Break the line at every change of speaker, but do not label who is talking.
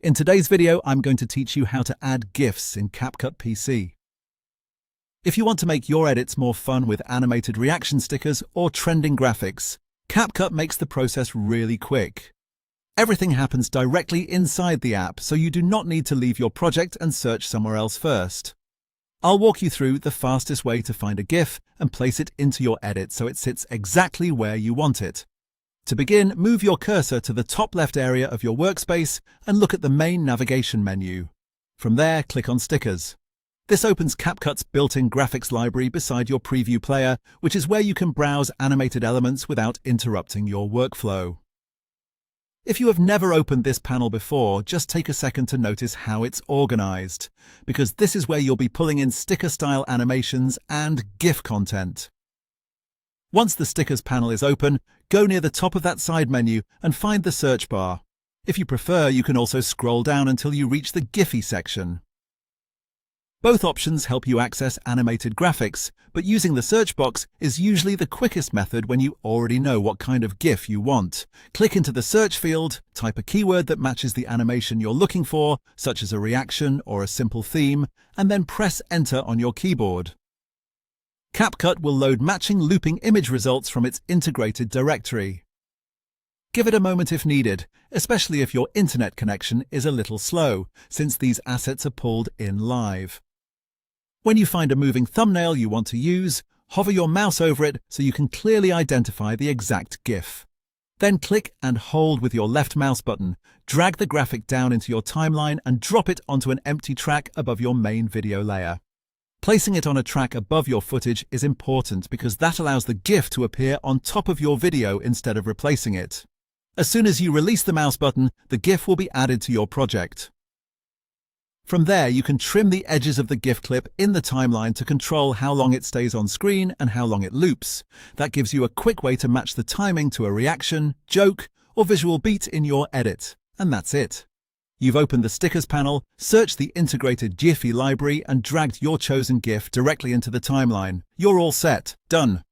In today's video, I'm going to teach you how to add GIFs in CapCut PC. If you want to make your edits more fun with animated reaction stickers or trending graphics, CapCut makes the process really quick. Everything happens directly inside the app, so you do not need to leave your project and search somewhere else first. I'll walk you through the fastest way to find a GIF and place it into your edit so it sits exactly where you want it. To begin, move your cursor to the top left area of your workspace and look at the main navigation menu. From there, click on Stickers. This opens CapCut's built-in graphics library beside your preview player, which is where you can browse animated elements without interrupting your workflow. If you have never opened this panel before, just take a second to notice how it's organized, because this is where you'll be pulling in sticker-style animations and GIF content. Once the Stickers panel is open, go near the top of that side menu and find the search bar. If you prefer, you can also scroll down until you reach the Giphy section. Both options help you access animated graphics, but using the search box is usually the quickest method when you already know what kind of GIF you want. Click into the search field, type a keyword that matches the animation you're looking for, such as a reaction or a simple theme, and then press Enter on your keyboard. CapCut will load matching looping image results from its integrated directory. Give it a moment if needed, especially if your internet connection is a little slow, since these assets are pulled in live. When you find a moving thumbnail you want to use, hover your mouse over it so you can clearly identify the exact GIF. Then click and hold with your left mouse button, drag the graphic down into your timeline and drop it onto an empty track above your main video layer. Placing it on a track above your footage is important because that allows the GIF to appear on top of your video instead of replacing it. As soon as you release the mouse button, the GIF will be added to your project. From there, you can trim the edges of the GIF clip in the timeline to control how long it stays on screen and how long it loops. That gives you a quick way to match the timing to a reaction, joke, or visual beat in your edit. And that's it. You've opened the Stickers panel, searched the integrated Giphy library, and dragged your chosen GIF directly into the timeline. You're all set. Done.